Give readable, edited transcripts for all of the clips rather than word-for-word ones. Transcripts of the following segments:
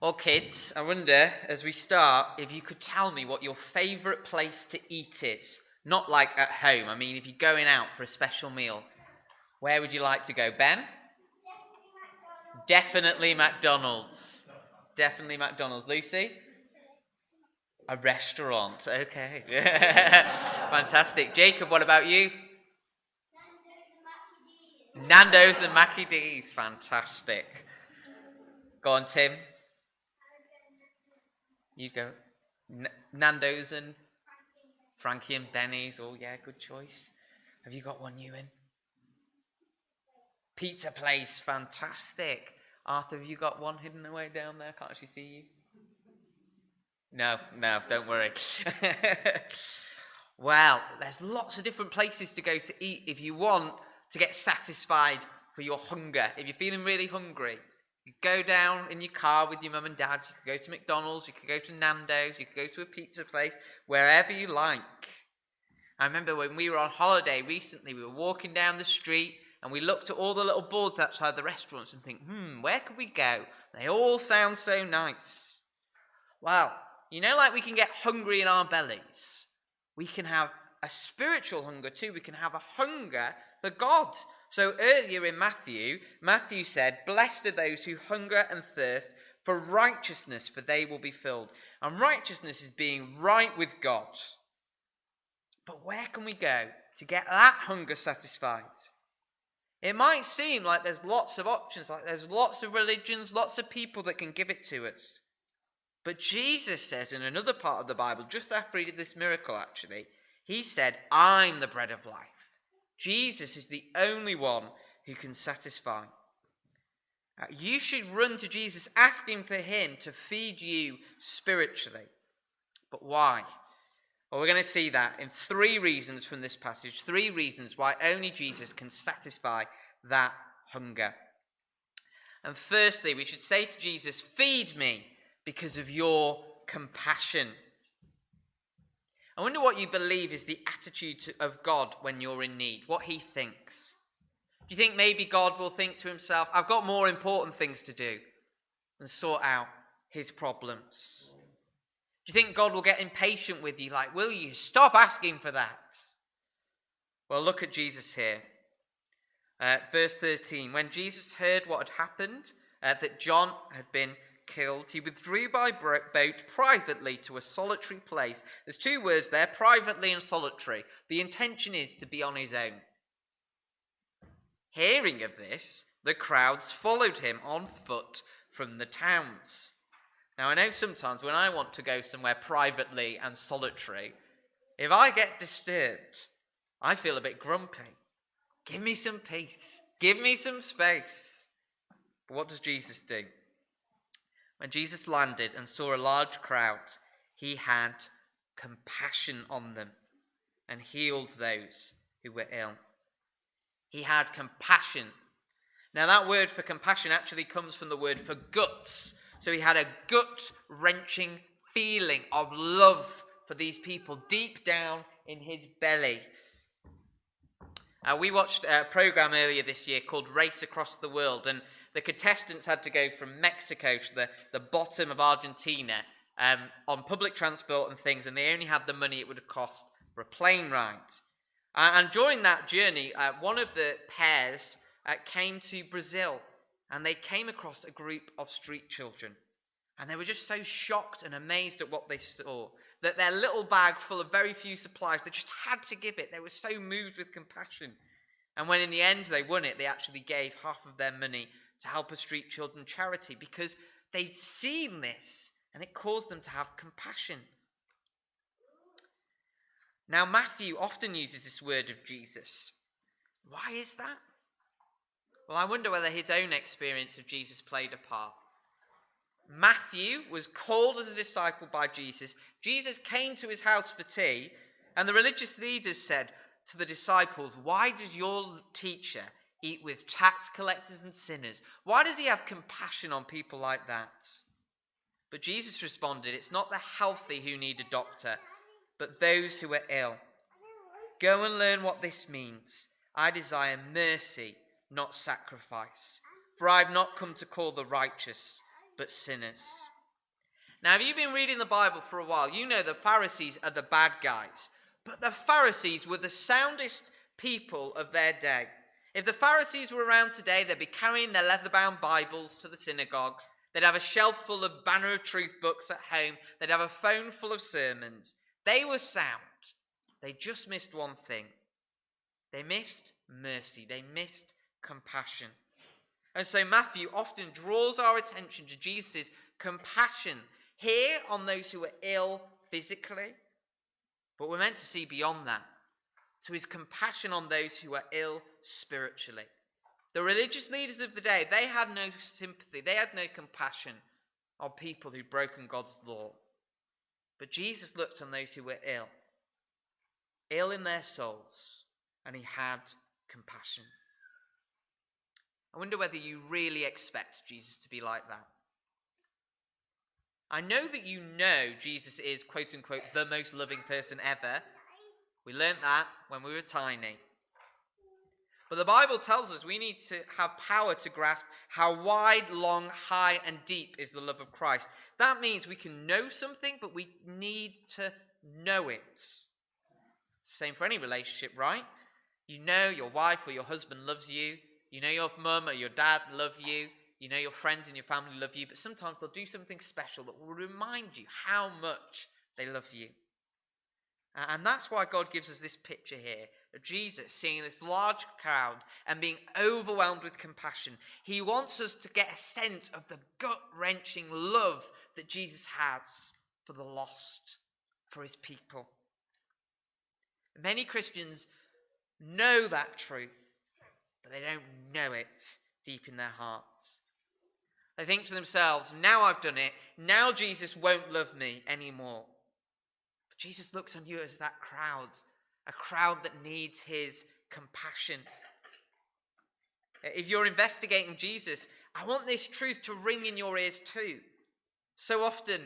Well, kids, I wonder, as we start, if you could tell me what your favourite place to eat is. Not like at home. I mean, if you're going out for a special meal, where would you like to go? Ben? Definitely McDonald's. Definitely McDonald's. Lucy? A restaurant. Okay. Fantastic. Jacob, what about you? Nando's and Mackie D's. Fantastic. Go on, Tim. You go. Nando's and Frankie and Benny's. Oh, yeah, good choice. Have you got one, Ewan? Pizza place. Fantastic. Arthur, have you got one hidden away down there? Can't actually see you. No, don't worry. Well, there's lots of different places to go to eat if you want to get satisfied for your hunger. If you're feeling really hungry, you go down in your car with your mum and dad. You could go to McDonald's, you could go to Nando's, you could go to a pizza place, wherever you like. I remember when we were on holiday recently, we were walking down the street and we looked at all the little boards outside the restaurants and think, where could we go? They all sound so nice. Well, like we can get hungry in our bellies. We can have a spiritual hunger too. We can have a hunger for God. So earlier in Matthew said, "Blessed are those who hunger and thirst for righteousness, for they will be filled." And righteousness is being right with God. But where can we go to get that hunger satisfied? It might seem like there's lots of options, like there's lots of religions, lots of people that can give it to us. But Jesus says in another part of the Bible, just after he did this miracle actually, he said, "I'm the bread of life." Jesus is the only one who can satisfy. You should run to Jesus asking for him to feed you spiritually. But why? Well, we're going to see that in 3 reasons from this passage, 3 reasons why only Jesus can satisfy that hunger. And firstly, we should say to Jesus, "Feed me because of your compassion." I wonder what you believe is the attitude of God when you're in need, what he thinks. Do you think maybe God will think to himself, "I've got more important things to do than sort out his problems"? Do you think God will get impatient with you, like, "Will you stop asking for that?" Well, look at Jesus here. Verse 13, when Jesus heard what had happened, that John had been killed, he withdrew by boat privately to a solitary place. There's 2 words there, privately and solitary. The intention is to be on his own. Hearing of this, the crowds followed him on foot from the towns. Now, I know sometimes when I want to go somewhere privately and solitary, if I get disturbed, I feel a bit grumpy. Give me some peace. Give me some space. But what does Jesus do? When Jesus landed and saw a large crowd, he had compassion on them and healed those who were ill. He had compassion. Now, that word for compassion actually comes from the word for guts. So he had a gut-wrenching feeling of love for these people deep down in his belly. We watched a program earlier this year called Race Across the World, and the contestants had to go from Mexico to the bottom of Argentina on public transport and things, and they only had the money it would have cost for a plane ride. And during that journey, one of the pairs came to Brazil, and they came across a group of street children. And they were just so shocked and amazed at what they saw, that their little bag full of very few supplies, they just had to give it. They were so moved with compassion. And when in the end they won it, they actually gave half of their money to help a street children charity because they'd seen this and it caused them to have compassion. Now, Matthew often uses this word of Jesus. Why is that? Well, I wonder whether his own experience of Jesus played a part. Matthew was called as a disciple by Jesus. Jesus came to his house for tea, and the religious leaders said to the disciples, "Why does your teacher eat with tax collectors and sinners? Why does he have compassion on people like that?" But Jesus responded, "It's not the healthy who need a doctor, but those who are ill. Go and learn what this means. I desire mercy, not sacrifice. For I have not come to call the righteous, but sinners. Now, if you've been reading the Bible for a while, you know the Pharisees are the bad guys. But the Pharisees were the soundest people of their day. If the Pharisees were around today, they'd be carrying their leather-bound Bibles to the synagogue. They'd have a shelf full of Banner of Truth books at home. They'd have a phone full of sermons. They were sound. They just missed one thing. They missed mercy. They missed compassion. And so Matthew often draws our attention to Jesus' compassion here on those who are ill physically. But we're meant to see beyond that, to his compassion on those who are ill spiritually. The religious leaders of the day, they had no sympathy, they had no compassion on people who'd broken God's law. But Jesus looked on those who were ill in their souls, and he had compassion. I wonder whether you really expect Jesus to be like that. I know that you know Jesus is, quote unquote, the most loving person ever. We learnt that when we were tiny. But the Bible tells us we need to have power to grasp how wide, long, high, and deep is the love of Christ. That means we can know something, but we need to know it. Same for any relationship, right? You know your wife or your husband loves you. You know your mum or your dad love you. You know your friends and your family love you. But sometimes they'll do something special that will remind you how much they love you. And that's why God gives us this picture here of Jesus seeing this large crowd and being overwhelmed with compassion. He wants us to get a sense of the gut-wrenching love that Jesus has for the lost, for his people. Many Christians know that truth, but they don't know it deep in their hearts. They think to themselves, now I've done it, now Jesus won't love me anymore. But Jesus looks on you as that crowd, a crowd that needs his compassion. If you're investigating Jesus, I want this truth to ring in your ears too. So often,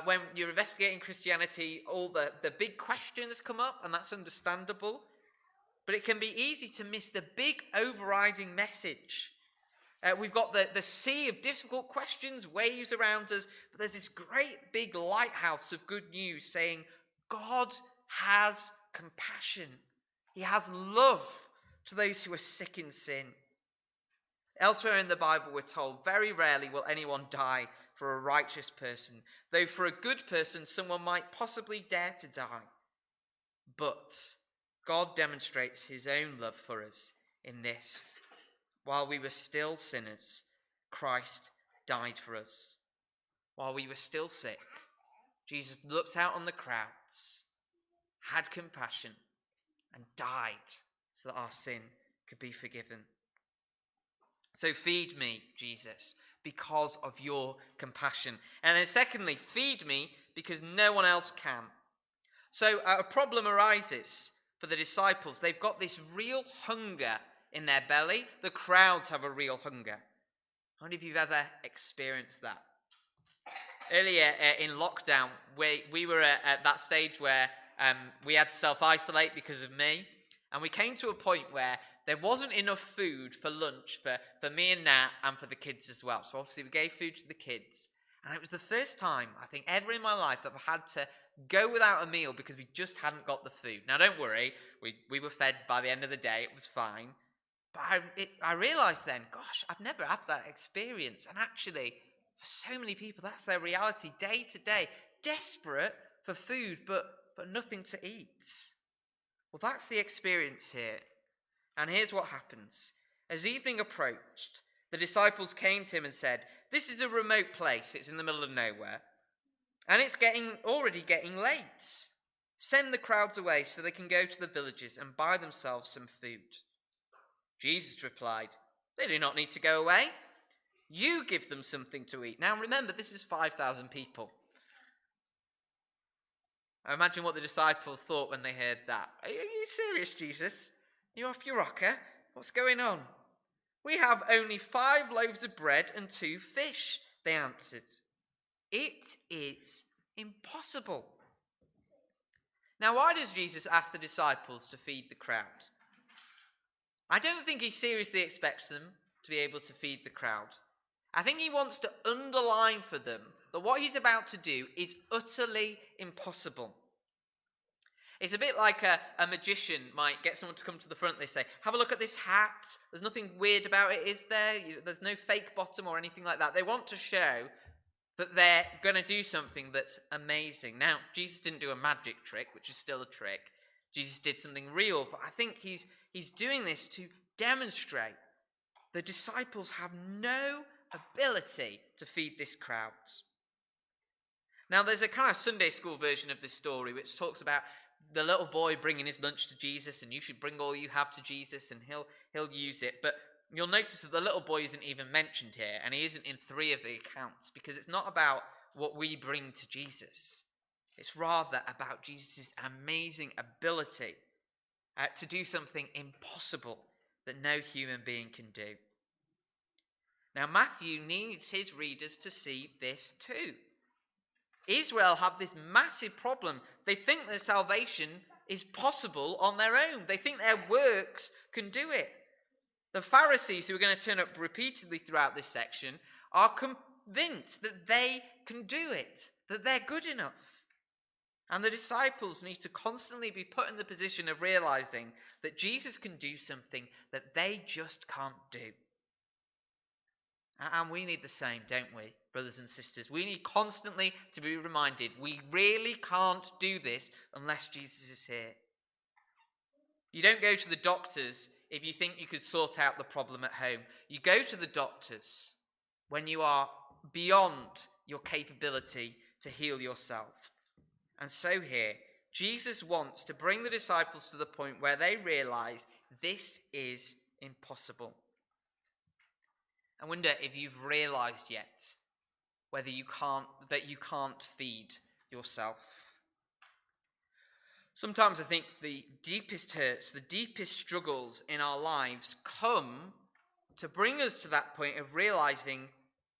when you're investigating Christianity, all the big questions come up, and that's understandable. But it can be easy to miss the big overriding message. We've got the sea of difficult questions, waves around us, but there's this great big lighthouse of good news saying God has compassion. He has love to those who are sick in sin. Elsewhere in the Bible, we're told, very rarely will anyone die for a righteous person, though for a good person, someone might possibly dare to die. But God demonstrates his own love for us in this. While we were still sinners, Christ died for us. While we were still sick, Jesus looked out on the crowds, had compassion, and died so that our sin could be forgiven. So feed me, Jesus, because of your compassion. And then secondly, feed me because no one else can. So a problem arises for the disciples. They've got this real hunger in their belly. The crowds have a real hunger. How many of you have ever experienced that? Earlier in lockdown, we were at that stage where we had to self-isolate because of me. And we came to a point where there wasn't enough food for lunch for me and Nat and for the kids as well. So obviously we gave food to the kids. And it was the first time, I think, ever in my life that I've had to go without a meal because we just hadn't got the food. Now, don't worry. We were fed by the end of the day. It was fine. But I realised then, gosh, I've never had that experience. And actually, for so many people, that's their reality day to day. Desperate for food, but nothing to eat. Well, that's the experience here. And here's what happens. As evening approached, the disciples came to him and said, "This is a remote place. It's in the middle of nowhere. And it's already getting late. Send the crowds away so they can go to the villages and buy themselves some food." Jesus replied, "They do not need to go away. You give them something to eat." Now remember, this is 5,000 people. I imagine what the disciples thought when they heard that. Are you serious, Jesus? You off your rocker? What's going on? "We have only 5 loaves of bread and 2 fish," they answered. It is impossible. Now, why does Jesus ask the disciples to feed the crowd? I don't think he seriously expects them to be able to feed the crowd. I think he wants to underline for them that what he's about to do is utterly impossible. It's a bit like a magician might get someone to come to the front. They say, have a look at this hat. There's nothing weird about it, is there? There's no fake bottom or anything like that. They want to show that they're going to do something that's amazing. Now, Jesus didn't do a magic trick, which is still a trick. Jesus did something real, but I think he's doing this to demonstrate the disciples have no ability to feed this crowd. Now, there's a kind of Sunday school version of this story which talks about the little boy bringing his lunch to Jesus, and you should bring all you have to Jesus, and he'll use it. But you'll notice that the little boy isn't even mentioned here, and he isn't in 3 of the accounts, because it's not about what we bring to Jesus. It's rather about Jesus' amazing ability to do something impossible that no human being can do. Now, Matthew needs his readers to see this too. Israel have this massive problem. They think that salvation is possible on their own. They think their works can do it. The Pharisees, who are going to turn up repeatedly throughout this section, are convinced that they can do it, that they're good enough. And the disciples need to constantly be put in the position of realizing that Jesus can do something that they just can't do. And we need the same, don't we, brothers and sisters? We need constantly to be reminded we really can't do this unless Jesus is here. You don't go to the doctors if you think you could sort out the problem at home. You go to the doctors when you are beyond your capability to heal yourself. And so here, Jesus wants to bring the disciples to the point where they realize this is impossible. I wonder if you've realized yet whether you can't feed yourself. Sometimes I think the deepest hurts, the deepest struggles in our lives come to bring us to that point of realizing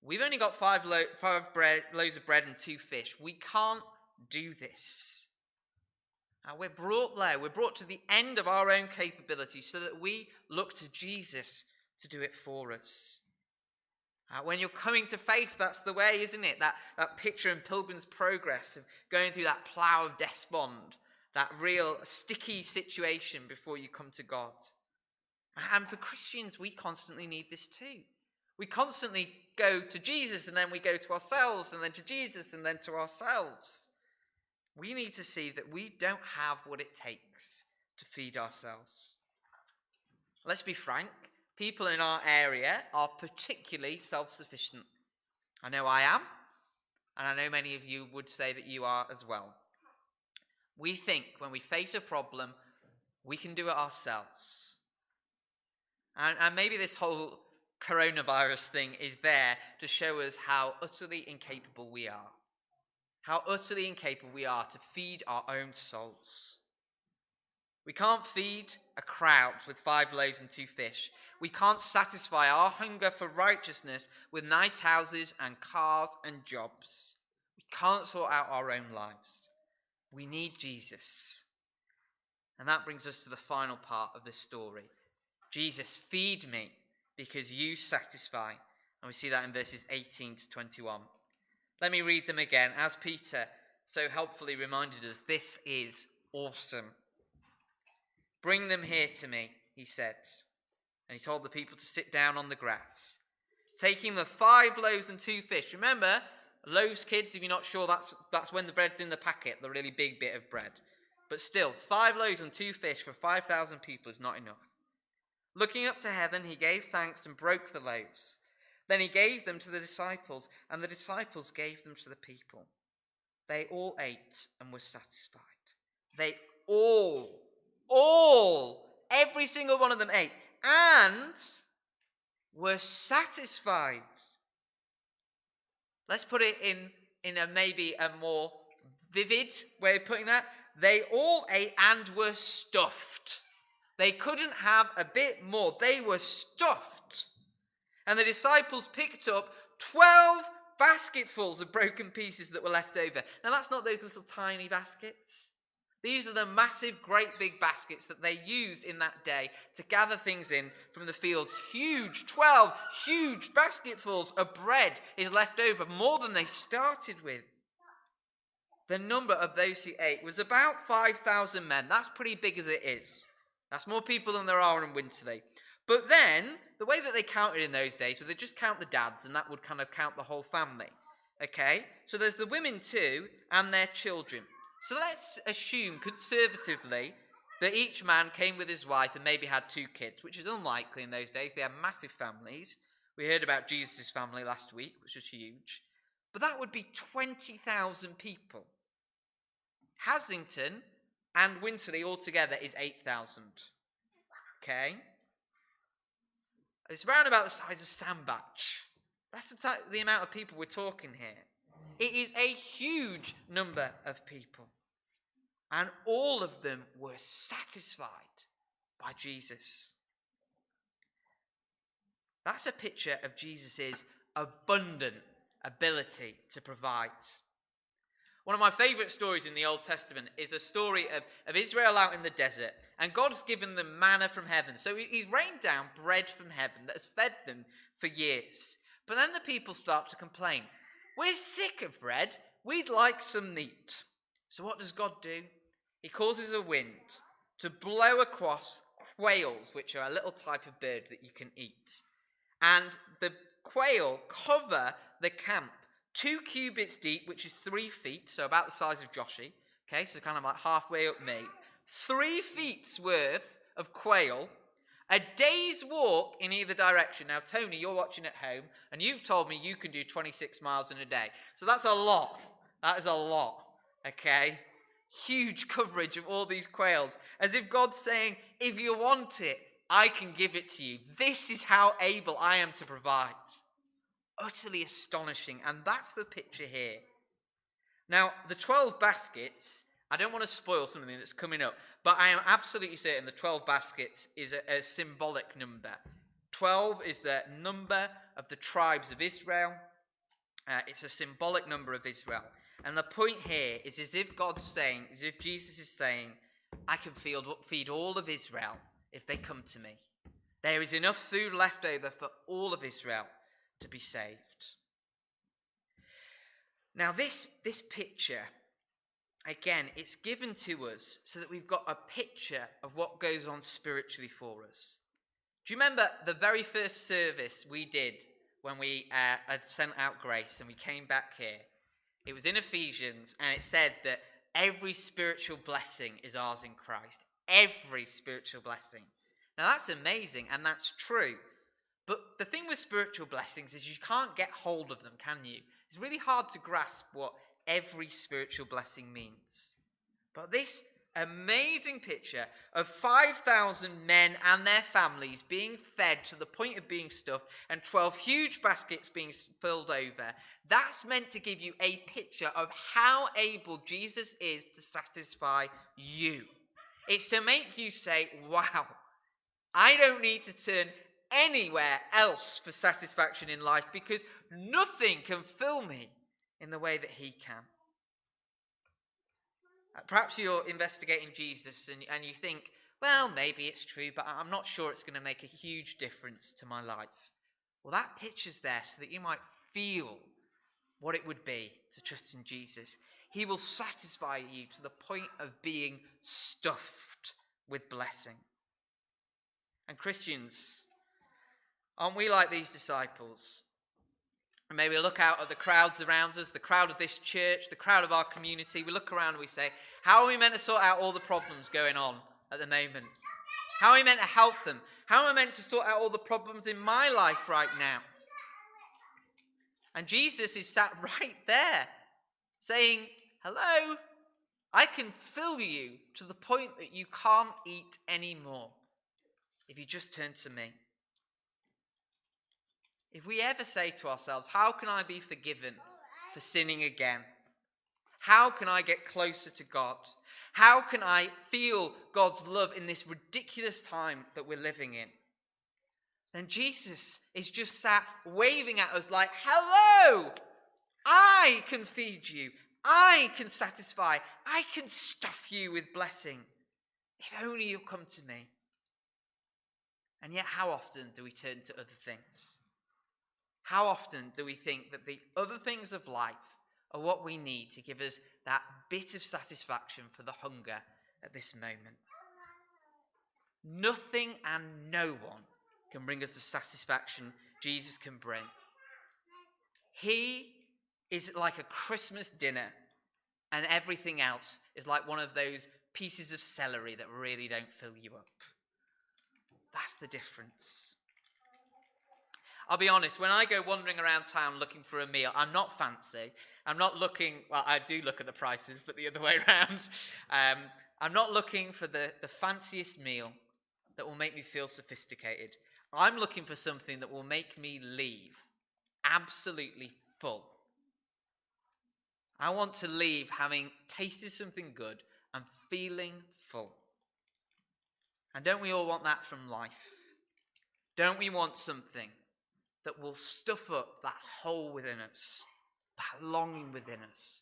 we've only got 5 loaves of bread and 2 fish. We can't do this. We're brought there. We're brought to the end of our own capability so that we look to Jesus to do it for us. When you're coming to faith, that's the way, isn't it? That picture in Pilgrim's Progress of going through that plough of despond, that real sticky situation before you come to God. And for Christians, we constantly need this too. We constantly go to Jesus, and then we go to ourselves, and then to Jesus, and then to ourselves. We need to see that we don't have what it takes to feed ourselves. Let's be frank. People in our area are particularly self-sufficient. I know I am, and I know many of you would say that you are as well. We think when we face a problem, we can do it ourselves. And maybe this whole coronavirus thing is there to show us how utterly incapable we are. How utterly incapable we are to feed our own souls. We can't feed a crowd with 5 loaves and 2 fish. We can't satisfy our hunger for righteousness with nice houses and cars and jobs. We can't sort out our own lives. We need Jesus. And that brings us to the final part of this story. Jesus, feed me because you satisfy. And we see that in verses 18 to 21. Let me read them again. As Peter so helpfully reminded us, this is awesome. Bring them here to me, he said. And he told the people to sit down on the grass. Taking the 5 loaves and 2 fish. Remember, loaves, kids, if you're not sure, that's when the bread's in the packet, the really big bit of bread. But still, 5 loaves and 2 fish for 5,000 people is not enough. Looking up to heaven, he gave thanks and broke the loaves. Then he gave them to the disciples, and the disciples gave them to the people. They all ate and were satisfied. They every single one of them ate and were satisfied. Let's put it in a maybe a more vivid way of putting that. They all ate and were stuffed. They couldn't have a bit more. They were stuffed. And the disciples picked up 12 basketfuls of broken pieces that were left over. Now, that's not those little tiny baskets. These are the massive, great big baskets that they used in that day to gather things in from the fields. 12 huge basketfuls of bread is left over, more than they started with. The number of those who ate was about 5,000 men. That's pretty big as it is. That's more people than there are in Winterley. But then, the way that they counted in those days, so they just count the dads, and that would kind of count the whole family. Okay? So there's the women too, and their children. So let's assume, conservatively, that each man came with his wife and maybe had 2 kids, which is unlikely in those days. They had massive families. We heard about Jesus' family last week, which was huge. But that would be 20,000 people. Haslington and Winterley altogether is 8,000. Okay? It's around about the size of Sandbach. That's the amount of people we're talking here. It is a huge number of people. And all of them were satisfied by Jesus. That's a picture of Jesus' abundant ability to provide. One of my favourite stories in the Old Testament is a story of Israel out in the desert. And God's given them manna from heaven. So he's rained down bread from heaven that has fed them for years. But then the people start to complain. We're sick of bread. We'd like some meat. So what does God do? He causes a wind to blow across quails, which are a little type of bird that you can eat. And the quail cover the camp 2 cubits deep, which is 3 feet, so about the size of Joshy. Okay, so kind of like halfway up me. 3 feet's worth of quail. A day's walk in either direction. Now, Tony, you're watching at home, and you've told me you can do 26 miles in a day. So that's a lot. That is a lot. Okay? Huge coverage of all these quails. As if God's saying, if you want it, I can give it to you. This is how able I am to provide. Utterly astonishing. And that's the picture here. Now, the 12 baskets, I don't want to spoil something that's coming up, but I am absolutely certain the 12 baskets is a symbolic number. 12 is the number of the tribes of Israel. It's a symbolic number of Israel. And the point here is as if God's saying, as if Jesus is saying, I can feed all of Israel if they come to me. There is enough food left over for all of Israel to be saved. Now this picture, again, it's given to us so that we've got a picture of what goes on spiritually for us. Do you remember the very first service we did when we had sent out grace and we came back here? It was in Ephesians, and it said that every spiritual blessing is ours in Christ. Every spiritual blessing. Now that's amazing, and that's true. But the thing with spiritual blessings is you can't get hold of them, can you? It's really hard to grasp what every spiritual blessing means. But this amazing picture of 5,000 men and their families being fed to the point of being stuffed and 12 huge baskets being filled over, that's meant to give you a picture of how able Jesus is to satisfy you. It's to make you say, wow, I don't need to turn anywhere else for satisfaction in life because nothing can fill me in the way that he can. Perhaps you're investigating Jesus and you think, well, maybe it's true, but I'm not sure it's going to make a huge difference to my life. Well, that picture's there so that you might feel what it would be to trust in Jesus. He will satisfy you to the point of being stuffed with blessing. And Christians, aren't we like these disciples? And maybe we look out at the crowds around us, the crowd of this church, the crowd of our community. We look around and we say, how are we meant to sort out all the problems going on at the moment? How are we meant to help them? How am I meant to sort out all the problems in my life right now? And Jesus is sat right there saying, hello, I can fill you to the point that you can't eat anymore if you just turn to me. If we ever say to ourselves, how can I be forgiven for sinning again? How can I get closer to God? How can I feel God's love in this ridiculous time that we're living in? Then Jesus is just sat waving at us like, hello, I can feed you. I can satisfy. I can stuff you with blessing. If only you'll come to me. And yet, how often do we turn to other things? How often do we think that the other things of life are what we need to give us that bit of satisfaction for the hunger at this moment? Nothing and no one can bring us the satisfaction Jesus can bring. He is like a Christmas dinner, and everything else is like one of those pieces of celery that really don't fill you up. That's the difference. I'll be honest, when I go wandering around town looking for a meal, I'm not fancy. I'm not looking, well, I do look at the prices, but the other way around. I'm not looking for the fanciest meal that will make me feel sophisticated. I'm looking for something that will make me leave absolutely full. I want to leave having tasted something good and feeling full. And don't we all want that from life? Don't we want something that will stuff up that hole within us, that longing within us?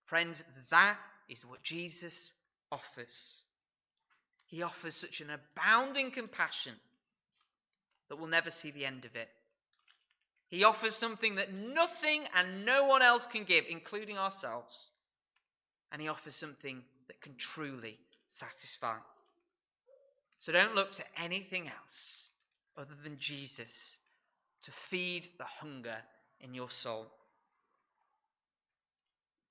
Friends, that is what Jesus offers. He offers such an abounding compassion that we'll never see the end of it. He offers something that nothing and no one else can give, including ourselves. And he offers something that can truly satisfy. So don't look to anything else other than Jesus to feed the hunger in your soul.